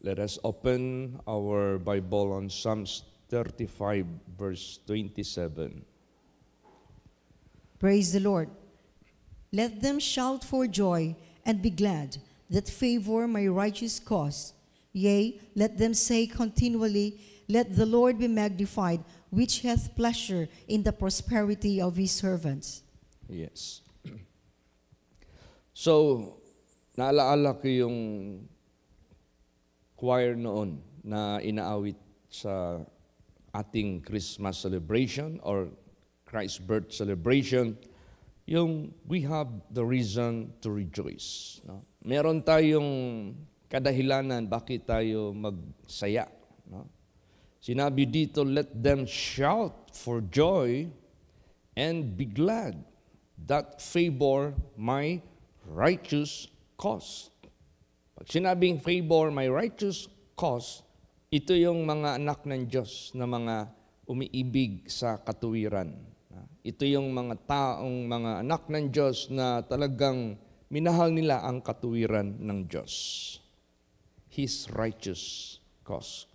Let us open our Bible on Psalms 35, verse 27. Praise the Lord. Let them shout for joy and be glad that favor my righteous cause. Yea, let them say continually, let the Lord be magnified, which hath pleasure in the prosperity of his servants. Yes. So, naalaala ko yung choir noon na inaawit sa ating Christmas celebration or Christ's birth celebration, yung we have the reason to rejoice. No? Meron tayong kadahilanan bakit tayo magsaya. No? Sinabi dito, let them shout for joy and be glad that favor my righteous cause. Pag sinabing favor my righteous cause, ito yung mga anak ng Diyos na mga umiibig sa katuwiran. Ito yung mga taong mga anak ng Diyos na talagang minahal nila ang katuwiran ng Diyos. His righteous cause.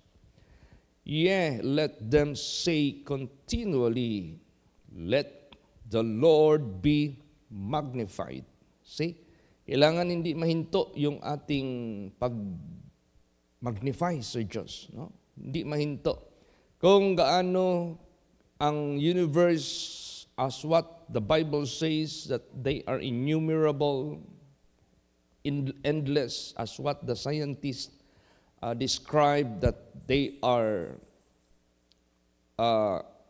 Yeah, let them say continually, let the Lord be magnified. See? Kailangan hindi mahinto yung ating pag-magnify sa Diyos. No? Hindi mahinto. Kung gaano ang universe, as what the Bible says, that they are innumerable, endless, as what the scientists describe, that they are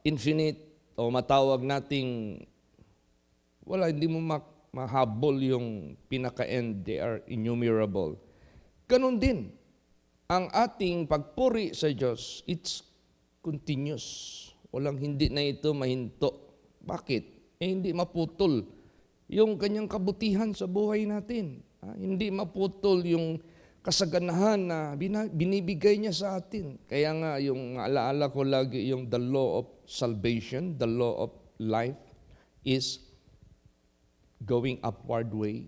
infinite, o matawag nating wala, hindi mo mahabol yung pinaka-end, they are innumerable. Ganon din, ang ating pagpuri sa Diyos, it's continuous. Walang hindi na ito mahinto. Bakit? Hindi maputol yung kanyang kabutihan sa buhay natin. Hindi maputol yung kasaganahan na binibigay niya sa atin. Kaya nga, yung alaala ko lagi, yung the law of salvation, the law of life is going upward way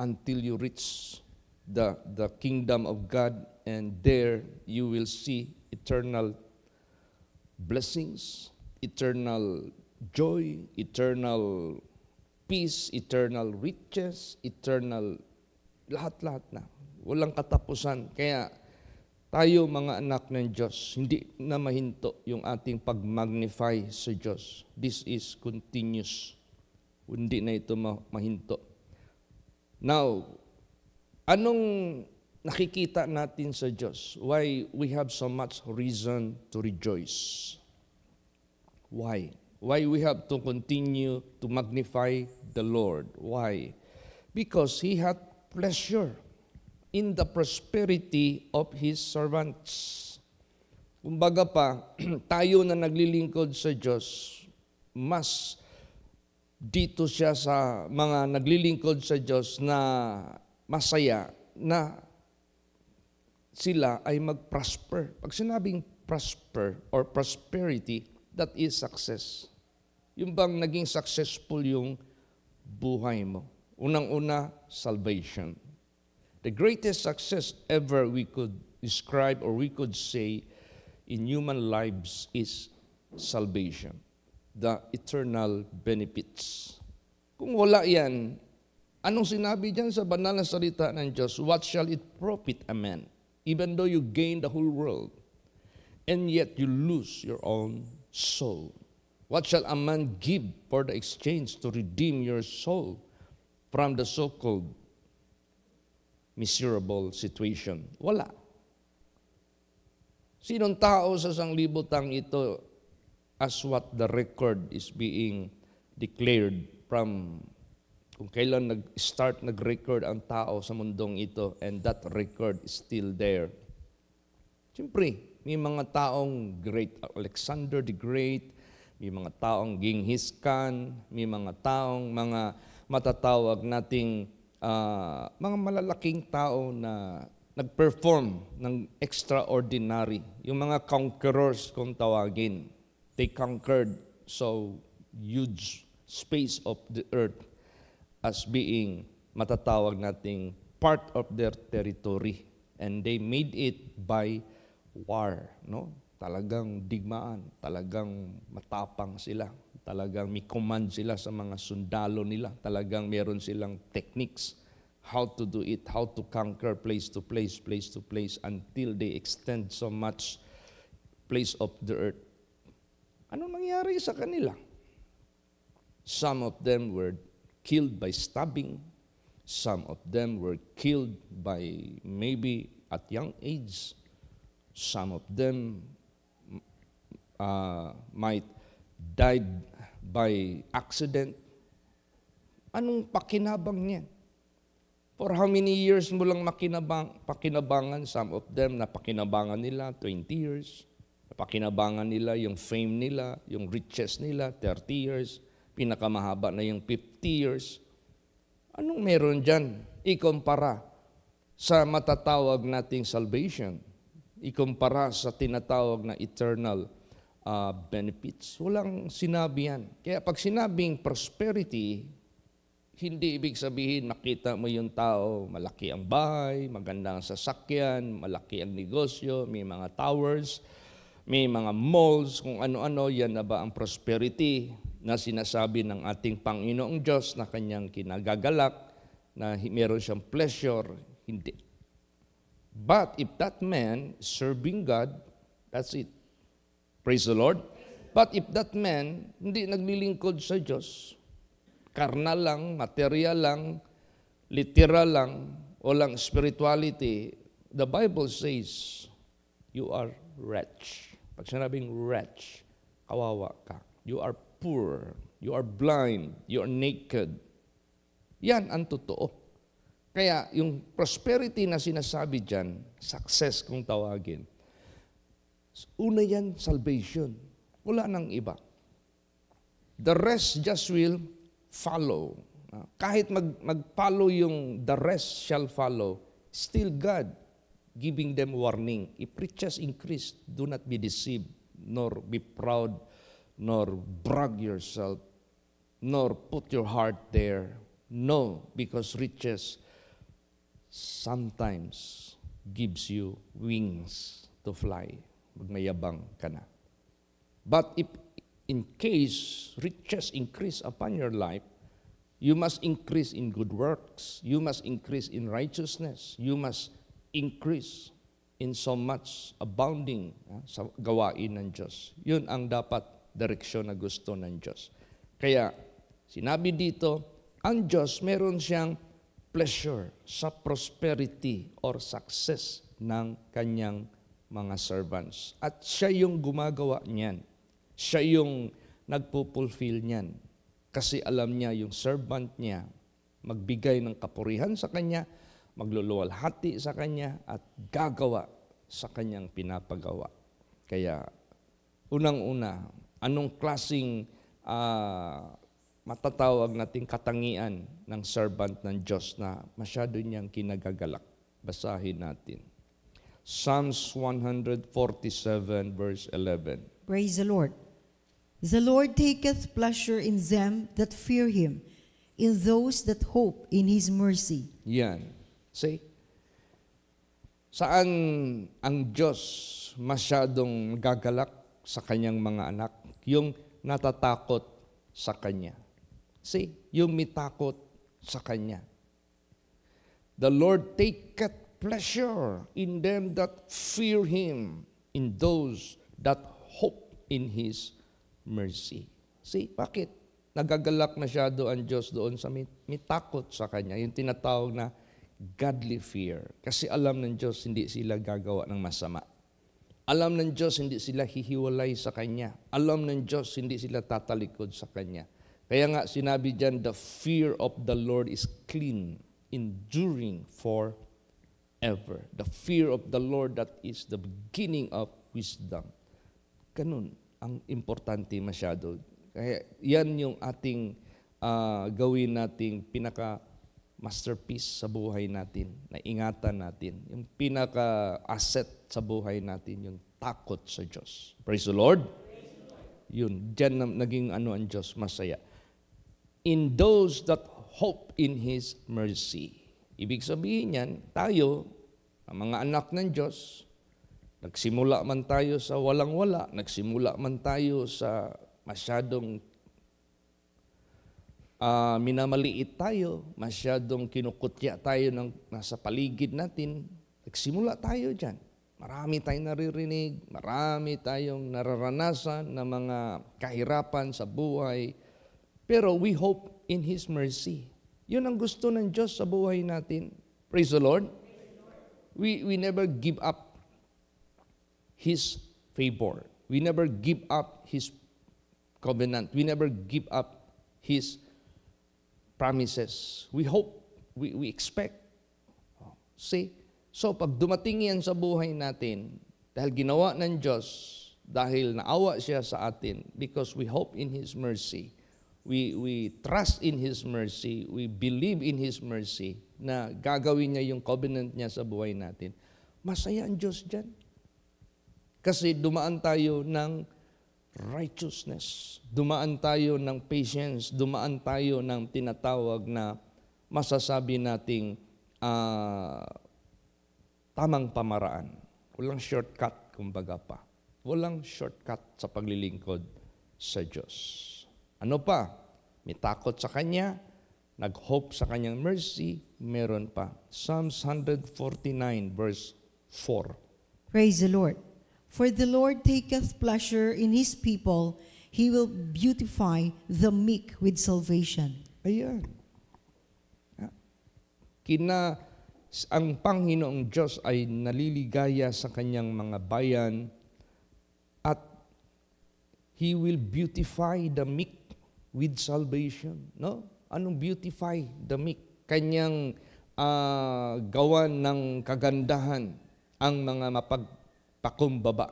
until you reach the kingdom of God, and there you will see eternal blessings, eternal joy, eternal peace, eternal riches, eternal lahat-lahat na. Walang katapusan. Kaya tayo mga anak ng Diyos, hindi na mahinto yung ating pag-magnify sa Diyos. This is continuous. Hindi na ito mahinto. Now, anong nakikita natin sa Diyos? Why we have so much reason to rejoice? Why? Why we have to continue to magnify the Lord? Why? Because He had pleasure in the prosperity of His servants. Kumbaga pa, tayo na naglilingkod sa Diyos, mas dito siya sa mga naglilingkod sa Diyos na masaya na sila ay mag-prosper. Pag sinabing prosper or prosperity, that is success. Yung bang naging successful yung buhay mo. Unang-una, salvation. The greatest success ever we could describe or we could say in human lives is salvation. The eternal benefits. Kung wala yan, anong sinabi dyan sa banal na salita ng Diyos? What shall it profit a man, even though you gain the whole world, and yet you lose your own soul? What shall a man give for the exchange to redeem your soul from the so-called miserable situation? Wala. Sinong tao sa sanglibutang ito, as what the record is being declared from kung kailan nag-start nag-record ang tao sa mundong ito, and that record is still there. Siyempre, may mga taong great, Alexander the Great, may mga taong Genghis Khan, may mga taong mga matatawag nating mga malalaking tao na nag-perform ng extraordinary. Yung mga conquerors kung tawagin, they conquered so huge space of the earth as being matatawag nating part of their territory. And they made it by war, no? Talagang digmaan, talagang matapang sila, talagang may command sila sa mga sundalo nila, talagang meron silang techniques how to do it, how to conquer place to place until they extend so much place of the earth. Ano nangyari sa kanila? Some of them were killed by stabbing. Some of them were killed by maybe at young age. Some of them might died by accident. Anong pakinabang niyan? For how many years mo lang pakinabangan? Some of them na pakinabangan nila 20 years. Pakinabangan nila yung fame nila, yung riches nila 30 years. Pinakamahaba na yung 50 years. Anong meron dyan? Ikumpara sa matatawag nating salvation. Ikumpara sa tinatawag na eternal benefits. Walang sinabi yan. Kaya pag sinabing prosperity, hindi ibig sabihin makita mo yung tao, malaki ang bahay, maganda ang sasakyan, malaki ang negosyo, may mga towers, may mga malls, kung ano-ano, yan na ba ang prosperity na sinasabi ng ating Panginoong Diyos na kanyang kinagagalak, na meron siyang pleasure? Hindi. But if that man is serving God, that's it. Praise the Lord. But if that man hindi naglilingkod sa Diyos, karnal lang, material lang, literal lang, walang spirituality, the Bible says, you are wretch. Pag sinabing wretch, kawawa ka. You are poor, you are blind, you are naked. Yan ang totoo. Kaya yung prosperity na sinasabi dyan, success kung tawagin, una yan, salvation. Wala nang iba. The rest just will follow. Kahit mag-follow yung the rest shall follow, still God giving them warning. If riches increase, do not be deceived, nor be proud, nor brag yourself, nor put your heart there. No, because riches sometimes gives you wings to fly. Magmayabang ka na. But if in case riches increase upon your life, you must increase in good works. You must increase in righteousness. You must increase in so much abounding sa gawain ng Diyos. Yun ang dapat direksyon na gusto ng Diyos. Kaya sinabi dito, ang Diyos meron siyang pleasure sa prosperity or success ng kanyang mga servants. At siya yung gumagawa niyan. Siya yung nagpupulfill niyan. Kasi alam niya yung servant niya magbigay ng kapurihan sa kanya, magluluwalhati sa kanya, at gagawa sa kanyang pinapagawa. Kaya, unang-una, anong klaseng matatawag nating katangian ng servant ng Diyos na masyado niyang kinagagalak? Basahin natin. Psalms 147 verse 11. Praise the Lord. The Lord taketh pleasure in them that fear Him, in those that hope in His mercy. Yan. See? Saan ang Diyos masyadong gagalak sa kanyang mga anak? Yung natatakot sa Kanya. See? Yung mitakot sa Kanya. The Lord taketh pleasure in them that fear Him, in those that hope in His mercy. See, bakit? Nagagalak masyado ang Diyos doon sa may takot sa Kanya, yung tinatawag na godly fear. Kasi alam ng Diyos, hindi sila gagawa ng masama. Alam ng Diyos, hindi sila hihiwalay sa Kanya. Alam ng Diyos, hindi sila tatalikod sa Kanya. Kaya nga sinabi dyan, the fear of the Lord is clean, enduring forever. The fear of the Lord, that is the beginning of wisdom. Ganun ang importante masyado. Kaya yan yung ating gawin nating pinaka-masterpiece sa buhay natin, na ingatan natin. Yung pinaka-asset sa buhay natin, yung takot sa Diyos. Praise the Lord. Yun, dyan naging ang Diyos, masaya. In those that hope in His mercy. Ibig sabihin yan, tayo, ang mga anak ng Diyos, nagsimula man tayo sa walang-wala, nagsimula man tayo sa masyadong minamaliit tayo, masyadong kinukutya tayo ng nasa paligid natin, nagsimula tayo dyan. Marami tayong naririnig, marami tayong nararanasan na mga kahirapan sa buhay, pero we hope in His mercy. Yun ang gusto ng Diyos sa buhay natin. Praise the Lord. We never give up His favor. We never give up His covenant. We never give up His promises. We hope, we expect. See? So pag dumating yan sa buhay natin, dahil ginawa ng Diyos, dahil naawa siya sa atin, because we hope in His mercy, we trust in His mercy, we believe in His mercy, na gagawin niya yung covenant niya sa buhay natin. Masaya ang Diyos dyan. Kasi dumaan tayo ng righteousness, dumaan tayo ng patience, dumaan tayo ng tinatawag na masasabi nating tamang pamaraan. Walang shortcut, kumbaga pa. Walang shortcut sa paglilingkod sa Diyos. Ano pa? May takot sa Kanya, nag-hope sa Kanyang mercy, meron pa. Psalms 149 verse 4. Praise the Lord. For the Lord taketh pleasure in His people. He will beautify the meek with salvation. Ayan. Ang Panginoong Diyos ay naliligaya sa Kanyang mga bayan at He will beautify the meek with salvation. No? Anong beautify the meek? Kanyang gawan ng kagandahan ang mga mapagpakumbaba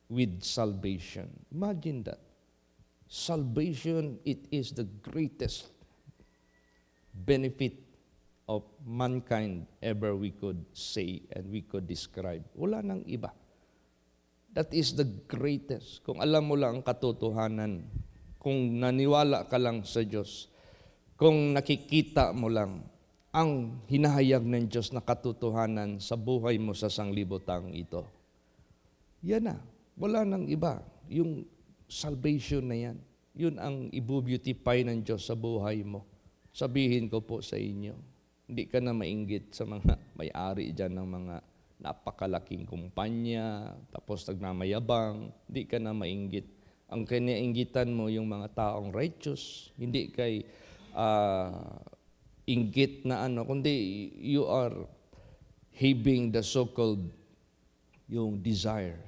with salvation. Imagine that. Salvation, it is the greatest benefit of mankind ever we could say and we could describe. Wala nang iba. That is the greatest. Kung alam mo lang ang katotohanan, kung naniwala ka lang sa Diyos, kung nakikita mo lang ang hinahayag ng Diyos na katotohanan sa buhay mo sa sanglibotang ito, yan na. Wala nang iba. Yung salvation na yan, yun ang ibu-beautify ng Diyos sa buhay mo. Sabihin ko po sa inyo, hindi ka na mainggit sa mga may-ari dyan ng mga napakalaking kumpanya, tapos nagmamayabang, hindi ka na mainggit. Ang kinainggitan mo yung mga taong righteous, hindi kay inggit na kundi you are having the so-called yung desire.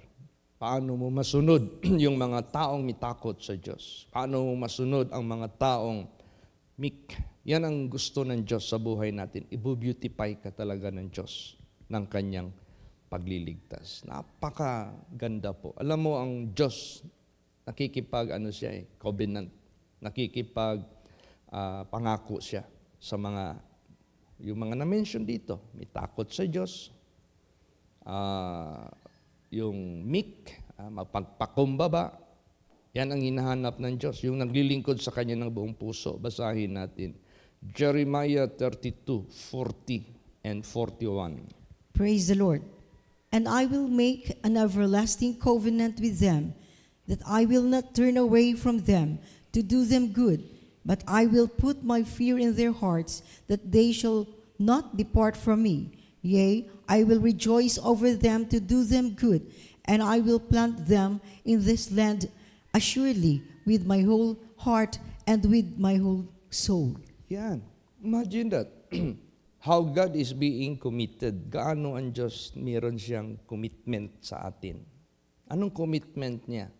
Paano mo masunod yung mga taong mitakot sa Diyos? Paano mo masunod ang mga taong meek? Yan ang gusto ng Diyos sa buhay natin. Ibu-beautify ka talaga ng Diyos ng Kanyang pagliligtas. Napakaganda po. Alam mo, ang Diyos, covenant. Pangako siya sa yung mga na-mention dito. May takot sa Diyos, yung meek, mapagpakumbaba, yan ang hinahanap ng Diyos. Yung naglilingkod sa Kanya ng buong puso. Basahin natin. Jeremiah 32:40 and 41. Praise the Lord. And I will make an everlasting covenant with them, that I will not turn away from them to do them good, but I will put my fear in their hearts, that they shall not depart from me. Yea, I will rejoice over them to do them good, and I will plant them in this land assuredly with my whole heart and with my whole soul. Yan. Imagine that. How God is being committed. Gaano ang Diyos meron siyang commitment sa atin. Anong commitment niya?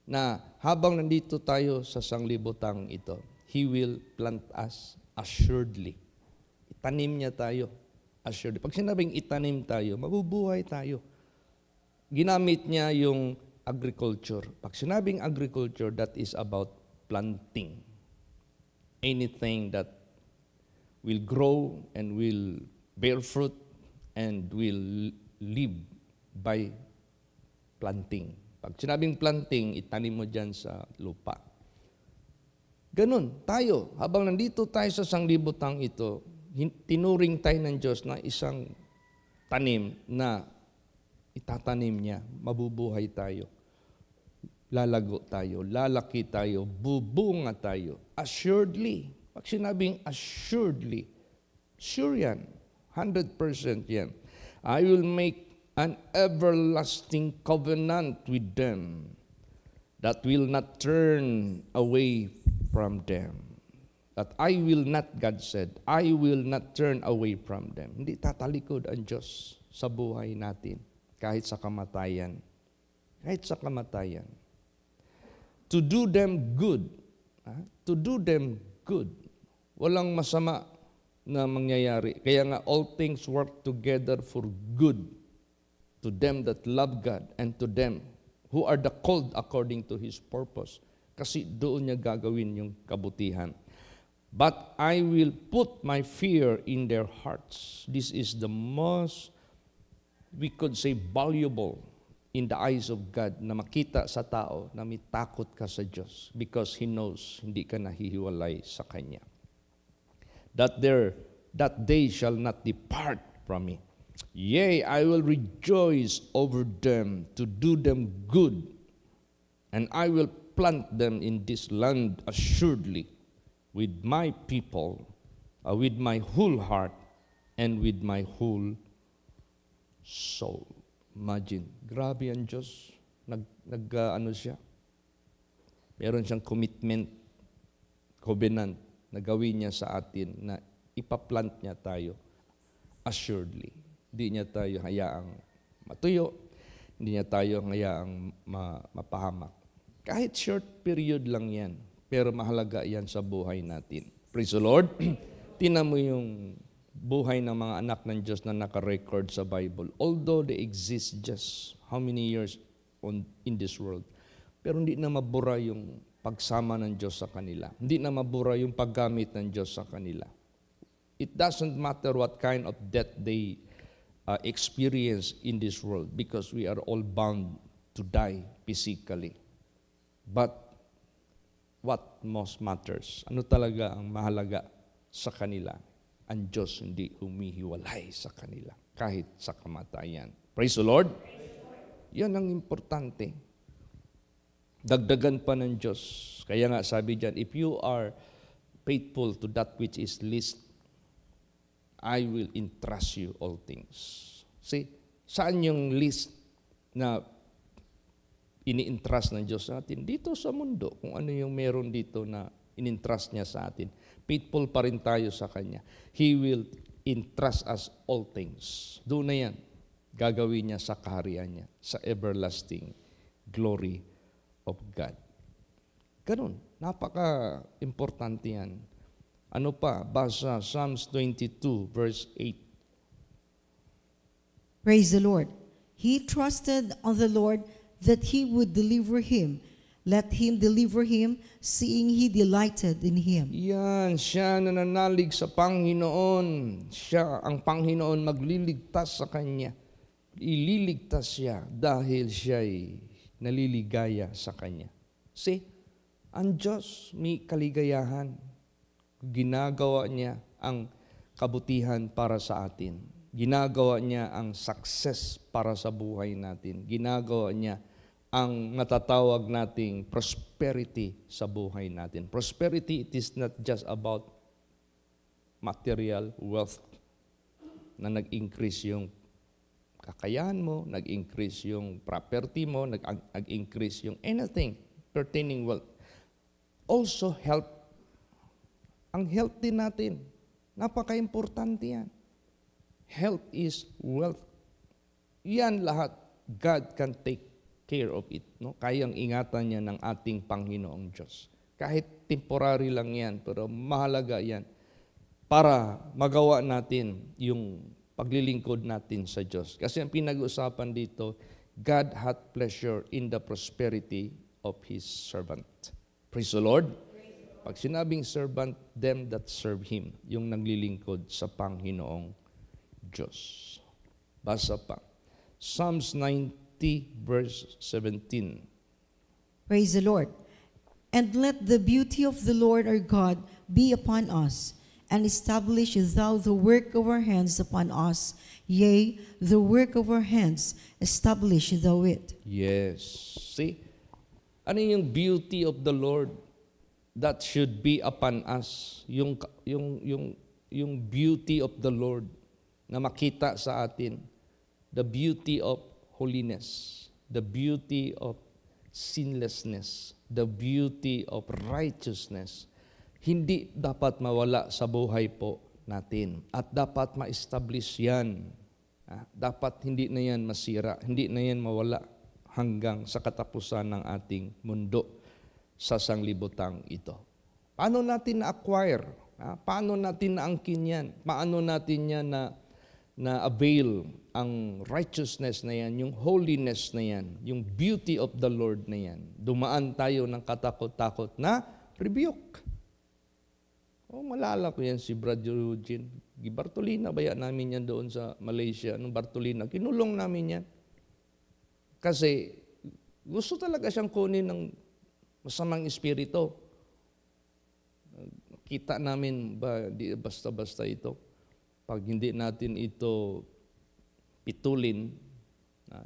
Na habang nandito tayo sa sanglibotang ito, He will plant us assuredly. Itanim niya tayo assuredly. Pag sinabing itanim tayo, mabubuhay tayo. Ginamit niya yung agriculture. Pag sinabing agriculture, that is about planting. Anything that will grow and will bear fruit and will live by planting. Pag sinabing planting, itanim mo dyan sa lupa. Ganun, tayo, habang nandito tayo sa sanglibotang ito, tinuring tayo ng Diyos na isang tanim na itatanim niya, mabubuhay tayo, lalago tayo, lalaki tayo, bubunga tayo. Assuredly. Pag sinabing assuredly, sure yan. 100% yan. I will make an everlasting covenant with them that will not turn away from them. That I will not, God said, I will not turn away from them. Hindi tatalikod ang Diyos sa buhay natin, kahit sa kamatayan. Kahit sa kamatayan. To do them good. To do them good. Walang masama na mangyayari. Kaya nga, all things work together for good to them that love God and to them who are the called according to His purpose. Kasi doon niya gagawin yung kabutihan. But I will put my fear in their hearts. This is the most, we could say, valuable in the eyes of God na makita sa tao na may takot ka sa Diyos because He knows hindi ka nahihiwalay sa Kanya. That they shall not depart from me. Yea, I will rejoice over them to do them good, and I will plant them in this land assuredly with my people, with my whole heart, and with my whole soul. Imagine, grabe ang Diyos. Ano siya? Meron siyang commitment, covenant, na gawin niya sa atin na ipaplant niya tayo assuredly. Hindi niya tayo hayaang matuyo, hindi niya tayo hayaang mapahamak. Kahit short period lang yan, pero mahalaga yan sa buhay natin. Praise the Lord. Tingnan mo yung buhay ng mga anak ng Diyos na naka-record sa Bible. Although they exist just how many years in this world, pero hindi na mabura yung pagsama ng Diyos sa kanila. Hindi na mabura yung paggamit ng Diyos sa kanila. It doesn't matter what kind of death they experience in this world because we are all bound to die physically. But what most matters? Ano talaga ang mahalaga sa kanila? Ang Diyos hindi humihiwalay sa kanila kahit sa kamatayan. Praise the Lord. Yan ang importante. Dagdagan pa ng Diyos. Kaya nga sabi diyan, if you are faithful to that which is least, I will entrust you all things. See, saan yung least na ini-entrust ng Diyos sa atin? Dito sa mundo, kung ano yung meron dito na in-entrust niya sa atin. Faithful pa rin tayo sa Kanya. He will entrust us all things. Doon na yan. Gagawin niya sa kaharian niya, sa everlasting glory of God. Ganun. Napaka-importante yan. Ano pa? Basa Psalms 22 verse 8. Praise the Lord. He trusted on the Lord that He would deliver him. Let Him deliver him, seeing He delighted in him. Yan, siya nananalig sa Panginoon. Siya, ang Panginoon, magliligtas sa kanya. Ililigtas siya dahil siya'y naliligaya sa Kanya. See, ang Diyos may kaligayahan. Ginagawa niya ang kabutihan para sa atin. Ginagawa niya ang success para sa buhay natin. Ginagawa niya ang natatawag nating prosperity sa buhay natin. Prosperity, it is not just about material wealth na nag-increase yung kakayahan mo, nag-increase yung property mo, nag-increase yung anything pertaining wealth. Also health. Ang health din natin, napaka-importante yan. Health is wealth. Yan lahat, God can take care of it. No? Kayang ingatan niya ng ating Panginoong Diyos. Kahit temporary lang yan, pero mahalaga yan para magawa natin yung paglilingkod natin sa Diyos. Kasi ang pinag-usapan dito, God hath pleasure in the prosperity of His servant. Praise the Lord. Pag sinabing servant, them that serve Him, yung naglilingkod sa Panginoong Diyos. Basa pa. Psalms 90 verse 17. Praise the Lord. And let the beauty of the Lord our God be upon us, and establish thou the work of our hands upon us. Yea, the work of our hands, establish thou it. Yes. See? Ano yung beauty of the Lord that should be upon us? Yung beauty of the Lord na makita sa atin. The beauty of holiness. The beauty of sinlessness. The beauty of righteousness. Hindi dapat mawala sa buhay po natin. At dapat ma-establish yan. Dapat hindi na yan masira. Hindi na yan mawala hanggang sa katapusan ng ating mundo sa sanglibutang ito. Paano natin na-acquire? Paano natin naangkin yan? Paano natin yan na-avail ang righteousness na yan, yung holiness na yan, yung beauty of the Lord na yan? Dumaan tayo ng katakot-takot na rebuke. Malala ko yan si Brad Eugene. Bartolina ba yan namin yan doon sa Malaysia? Nung Bartolina, kinulong namin yan. Kasi gusto talaga siyang kunin ng masamang espiritu. Kita namin ba, di basta-basta ito. Pag hindi natin ito pitulin,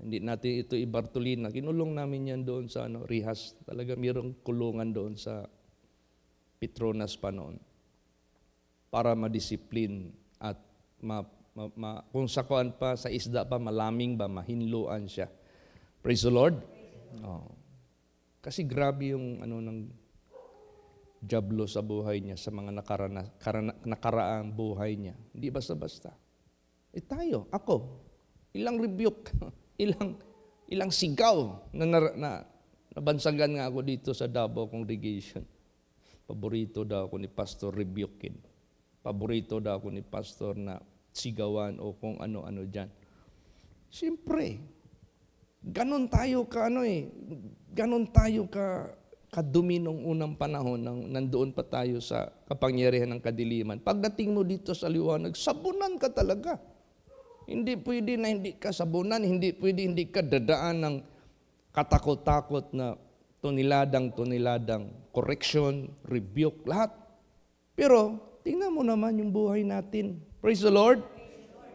hindi natin ito ibartolina, kinulong namin yan doon sa Rihas. Talaga mayroong kulungan doon sa Petronas pa noon. Para madisiplin at kung sakuan pa, sa isda pa, malaming ba, mahinluan siya. Praise the Lord. Kasi grabe yung ng jablo sa buhay niya, sa mga nakaraang buhay niya. Hindi basta-basta. Tayo, ako, ilang rebuke, ilang sigaw na nabansagan nga ako dito sa Davao Congregation. Paborito daw ako ni Pastor rebukein. Paborito daw ako ni Pastor na sigawan o kung ano-ano dyan. Siyempre, ganon tayo kadumi nung unang panahon nang nandoon pa tayo sa kapangyarihan ng kadiliman. Pagdating mo dito sa liwanag, sabunan ka talaga. Hindi pwede na hindi ka sabunan, hindi pwede hindi ka dadaan ng katakot-takot na tuniladang, correction, rebuke, lahat. Pero, tingnan mo naman yung buhay natin. Praise the Lord.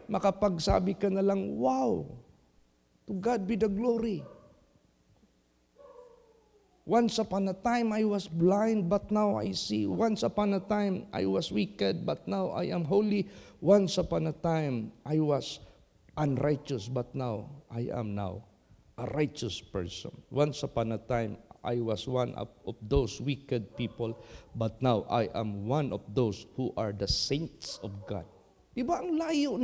Makapagsabi ka na lang, wow, to God be the glory. Once upon a time, I was blind, but now I see. Once upon a time, I was wicked, but now I am holy. Once upon a time, I was unrighteous, but now I am now a righteous person. Once upon a time, I was one of those wicked people, but now I am one of those who are the saints of God. Diba ang layo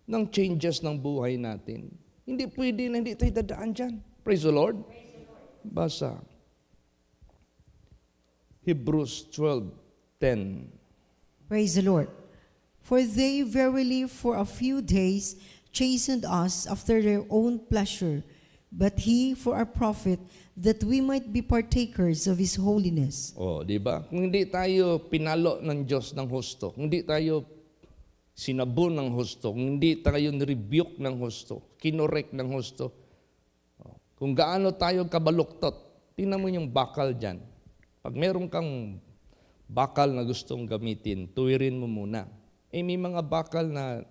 ng changes ng buhay natin? Hindi pwede na hindi tayo dadaan dyan. Praise the Lord. Basa. Hebrews 12:10. Praise the Lord. For they verily for a few days chastened us after their own pleasure, but He for our profit, that we might be partakers of His holiness. Di ba? Kung hindi tayo pinalo ng Diyos ng husto, kung hindi tayo sinabon ng husto, kung hindi tayo nirebuke ng husto, kinorek ng husto, kung gaano tayo kabaluktot, tingnan mo yung bakal dyan. Pag meron kang bakal na gustong gamitin, tuwirin mo muna. May mga bakal na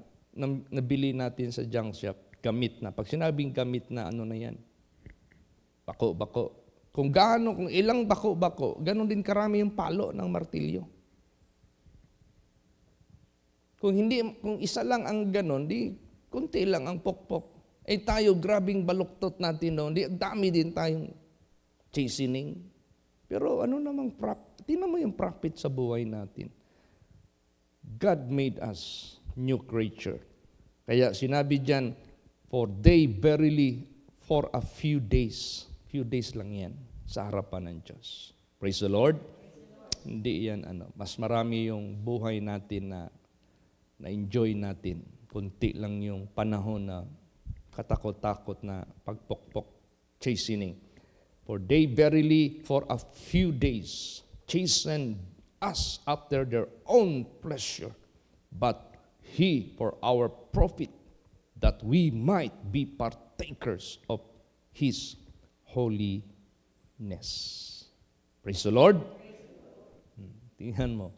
nabili natin sa junk shop, gamit na. Pag sinabing gamit na, ano na yan? Bako-bako. Kung ilang bako-bako, ganon din karami yung palo ng martilyo. Kung isa lang ang ganon, kunti lang ang pokpok. Tayo, grabing baluktot natin noon. Dami din tayong chastening. Pero tingnan mo yung profit sa buhay natin. God made us new creature. Kaya sinabi diyan, for they verily for a few days lang yan sa harapan ng Diyos. Praise the Lord. Hindi yan mas marami yung buhay natin na enjoy natin. Kunti lang yung panahon na katakot-takot na pagpokpok, chastening. For they verily for a few days chastened us after their own pleasure, but He for our profit, that we might be partakers of His holiness. Praise the Lord. Tingnan mo,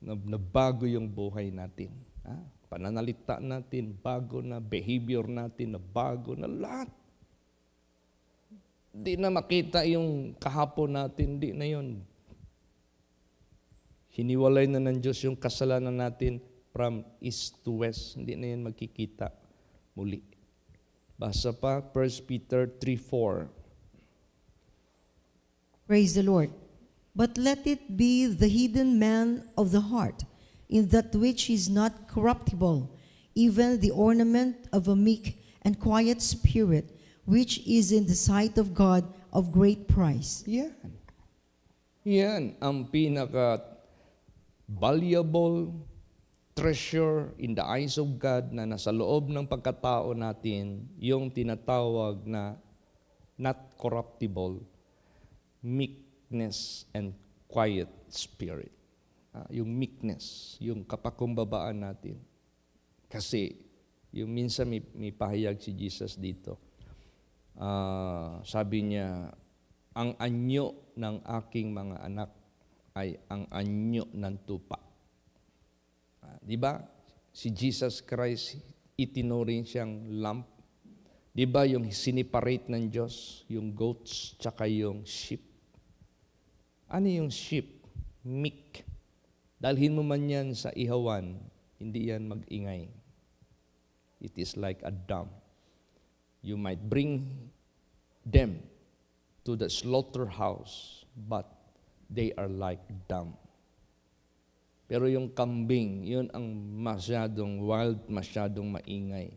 Nabago yung buhay natin. Pananalita natin, bago na. Behavior natin, nabago na lahat. Di na makita yung kahapon natin, di na yun. Hiniwalay na ng Diyos yung kasalanan natin from east to west. Hindi na yan magkikita muli. Basa pa, 1 Peter 3:4. Praise the Lord. But let it be the hidden man of the heart, in that which is not corruptible, even the ornament of a meek and quiet spirit, which is in the sight of God of great price. Yan. Yan ang pinaka-valuable treasure in the eyes of God na nasa loob ng pagkatao natin, yung tinatawag na not corruptible, meekness and quiet spirit. Yung meekness, yung kapakumbabaan natin. Kasi, yung minsan may pahayag si Jesus dito. Sabi niya, ang anyo ng aking mga anak ay ang anyo ng tupa. Di ba? Si Jesus Christ, itinuring siyang lamp. Di ba yung siniparate ng Diyos, yung goats, tsaka yung sheep? Ano yung sheep? Meek. Dalhin mo man yan sa ihawan, hindi yan mag-ingay. It is like a dam. You might bring them to the slaughterhouse, but they are like dumb. Pero yung kambing, yun ang masyadong wild, masyadong maingay.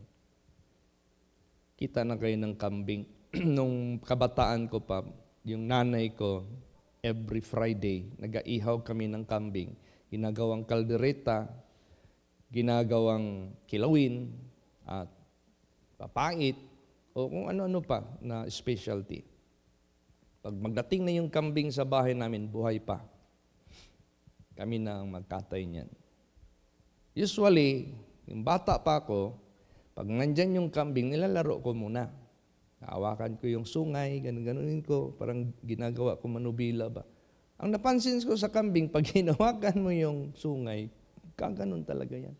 Kita na kayo ng kambing. Nung kabataan ko pa, yung nanay ko, every Friday, nag-aihaw kami ng kambing. Ginagawang kaldereta, ginagawang kilawin, at papait, o kung ano-ano pa na specialty. Pag magdating na yung kambing sa bahay namin, buhay pa. Kami na ang magkatay niyan. Usually, yung bata pa ako, pag nandyan yung kambing, nilalaro ko muna. Hawakan ko yung sungay, ganun-ganunin ko, parang ginagawa ko manubila ba. Ang napansin ko sa kambing, pag hinawakan mo yung sungay, kaganon talaga yan.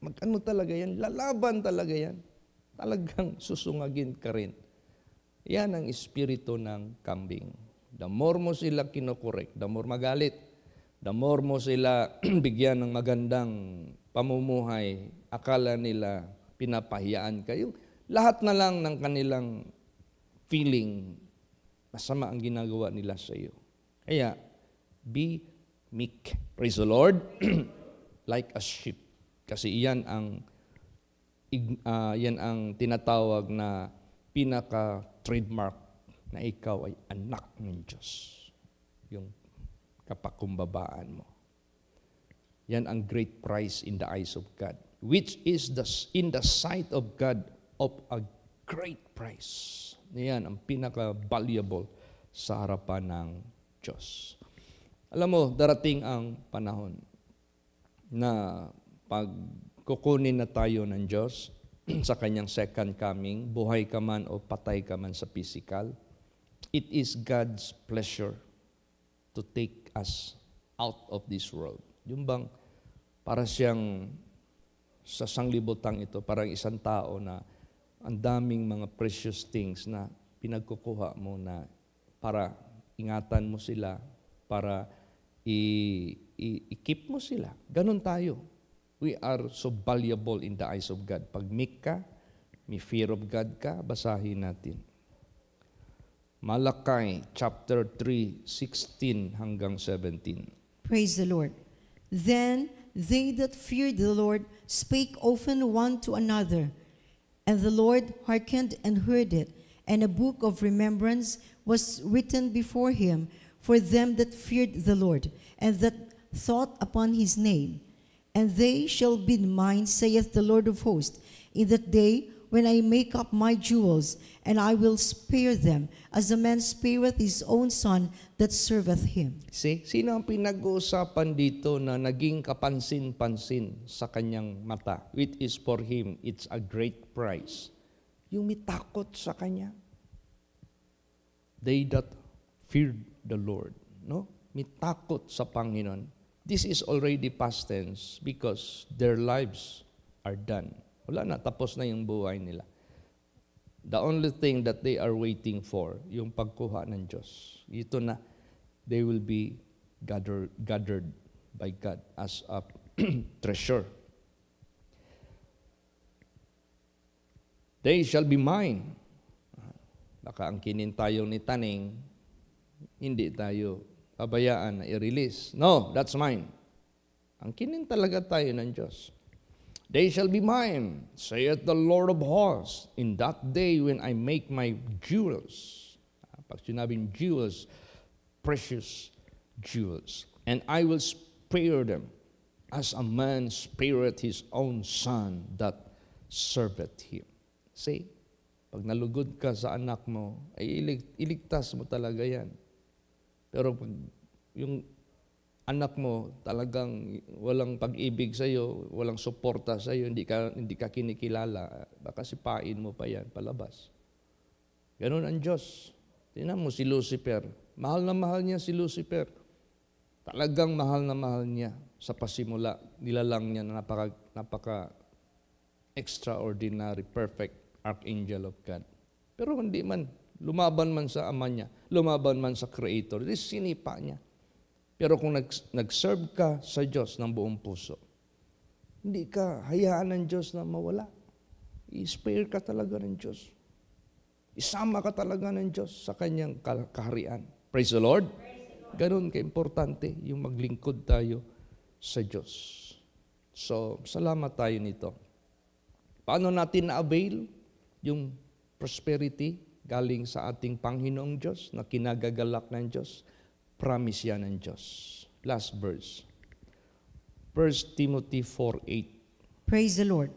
Mag-ano talaga yan, lalaban talaga yan. Talagang susungagin ka rin. Yan ang espiritu ng kambing. The more mo sila kinokorek, the more magalit. The more mo sila bigyan ng magandang pamumuhay, akala nila pinapahiyaan ka. Yung lahat na lang ng kanilang feeling, masama ang ginagawa nila sa iyo. Kaya, be meek. Praise the Lord. Like a sheep. Kasi yan ang tinatawag na pinaka-trademark na ikaw ay anak ng Diyos. Yung kapakumbabaan mo. Yan ang great price in the eyes of God, which is in the sight of God of a great price. Yan ang pinaka-valuable sa harapan ng Diyos. Alam mo, darating ang panahon na pag kukunin na tayo ng Diyos sa kanyang second coming, buhay ka man o patay ka man sa physical, it is God's pleasure to take us out of this world. Yung bang para siyang sa sanglibutang ito, parang isang tao na ang daming mga precious things na pinagkukuha mo na para ingatan mo sila, para i-keep mo sila. Ganon tayo. We are so valuable in the eyes of God. Pag meek ka, may fear of God ka, basahin natin. Malachi chapter 3, 16 hanggang 17. Praise the Lord. Then they that feared the Lord spake often one to another, and the Lord hearkened and heard it, and a book of remembrance was written before him for them that feared the Lord, and that thought upon his name. And they shall be mine, saith the Lord of hosts, in that day when I make up my jewels, and I will spare them, as a man spareth his own son that serveth him. See, sino ang pinag-uusapan dito na naging kapansin-pansin sa kanyang mata? Which is for him, it's a great price. Yung may takot sa kanya. They that feared the Lord. No? May takot sa Panginoon. This is already past tense because their lives are done. Wala na, tapos na yung buhay nila. The only thing that they are waiting for, yung pagkuha ng Diyos. Ito na, they will be gathered by God as a treasure. They shall be mine. Baka ang kinintayong ni Taning, hindi tayo pabayaan na i-release. No, that's mine. Ang kinin talaga tayo ng Diyos. They shall be mine, saith the Lord of hosts, in that day when I make my jewels. Pag sinabing jewels, precious jewels. And I will spare them as a man spareth his own son that serveth him. See, pag nalugod ka sa anak mo, ay iligtas mo talaga yan. Pero pag yung anak mo talagang walang pag-ibig sa iyo, walang suporta sa iyo, hindi ka kinikilala, baka sipain mo pa yan palabas. Ganun ang Diyos. Tingnan mo si Lucifer. Mahal na mahal niya si Lucifer. Talagang mahal na mahal niya sa pasimula. Nilalang niya na napaka extraordinary, perfect archangel of God. Pero hindi man, lumaban man sa ama niya, lumaban man sa Creator, sinipa niya. Pero kung nag-serve ka sa Diyos ng buong puso, hindi ka hayaan ng Diyos na mawala. I-spare ka talaga ng Diyos. Isama ka talaga ng Diyos sa kanyang kaharian. Praise the Lord. Ganun ka-importante yung maglingkod tayo sa Diyos. So, salamat tayo nito. Paano natin na-avail yung prosperity galing sa ating Panginoong Diyos na kinagagalak ng Diyos? Promise yan ng Diyos. Last verse. 1 Timothy 4:8. Praise the Lord.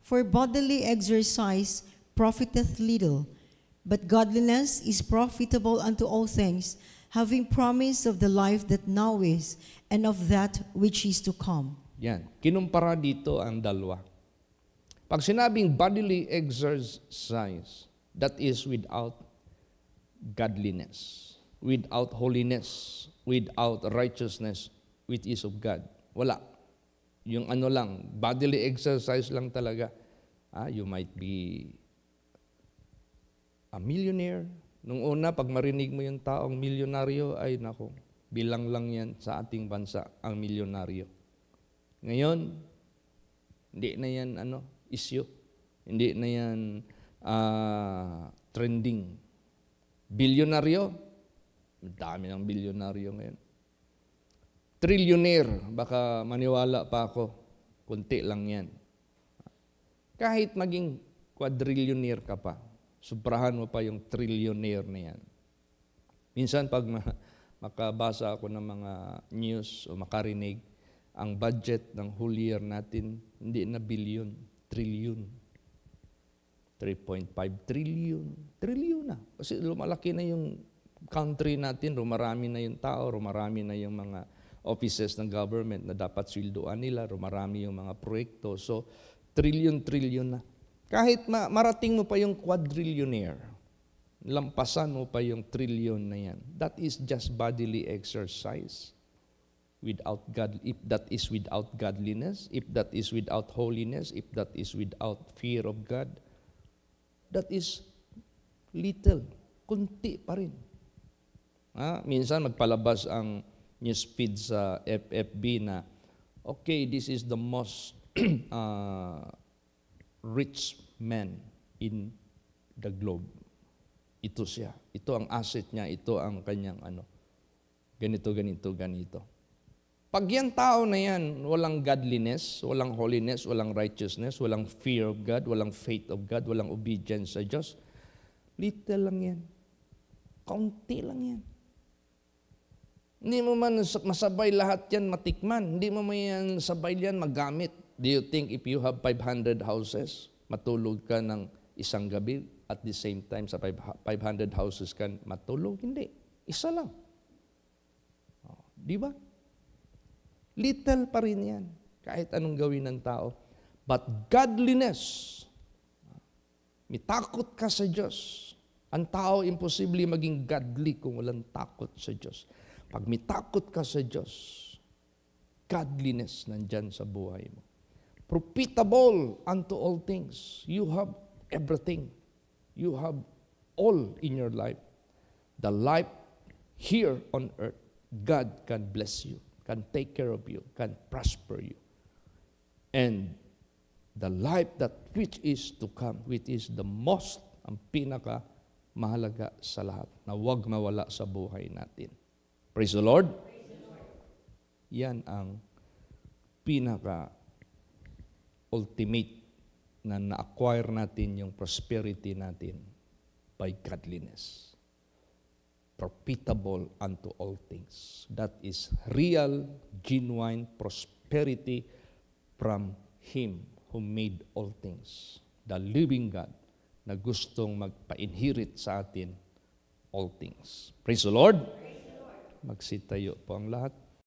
For bodily exercise profiteth little, but godliness is profitable unto all things, having promise of the life that now is, and of that which is to come. Yan. Kinumpara dito ang dalawa. Pag sinabing bodily exercise, that is without godliness, without holiness, without righteousness, which is of God. Wala. Yung ano lang, bodily exercise lang talaga. You might be a millionaire. Nung una, pag marinig mo yung taong milyonaryo, ay nako, bilang lang yan sa ating bansa, ang milyonaryo. Ngayon, hindi na yan issue. Hindi na yan trending. Bilyonaryo, dami ng bilyonaryo ngayon. Trillionaire, baka maniwala pa ako, kunti lang yan. Kahit maging quadrillionaire ka pa, subrahan mo pa yung trillionaire na yan. Minsan pag makabasa ako ng mga news o makarinig, ang budget ng whole year natin, hindi na billion, trillion. 3.5 trillion. Trillion na. Kasi lumalaki na yung country natin, rumarami na yung tao, rumarami na yung mga offices ng government na dapat sweldoan nila, rumarami yung mga proyekto. So, trillion na. Kahit marating mo pa yung quadrillionaire, lampasan mo pa yung trillion na yan. That is just bodily exercise. Without God, if that is without godliness, if that is without holiness, if that is without fear of God, that is little, kunti pa rin. Minsan magpalabas ang news feed sa FFB na, okay, this is the most rich man in the globe. Ito siya. Ito ang asset niya. Ito ang kanyang ganito. Pag yan tao na yan, walang godliness, walang holiness, walang righteousness, walang fear of God, walang faith of God, walang obedience sa Diyos, little lang yan. Kaunti lang yan. Hindi mo man masabay lahat yan matikman. Hindi mo man yan sabay yan magamit. Do you think if you have 500 houses, matulog ka ng isang gabi, at the same time sa 500 houses ka matulog? Hindi. Isa lang. Di ba? Little pa rin yan, kahit anong gawin ng tao. But godliness, may takot ka sa Diyos. Ang tao, imposible maging godly kung walang takot sa Diyos. Pag may takot ka sa Diyos, godliness nandyan sa buhay mo. Profitable unto all things. You have everything. You have all in your life. The life here on earth, God can bless you, can take care of you, can prosper you. And the life that which is to come, which is the most, ang pinaka mahalaga sa lahat, na huwag mawala sa buhay natin. Praise the Lord. Yan ang pinaka ultimate na na-acquire natin yung prosperity natin by godliness. Profitable unto all things. That is real, genuine prosperity from Him who made all things. The living God na gustong magpa-inherit sa atin all things. Praise the Lord. Magsitayo po ang lahat.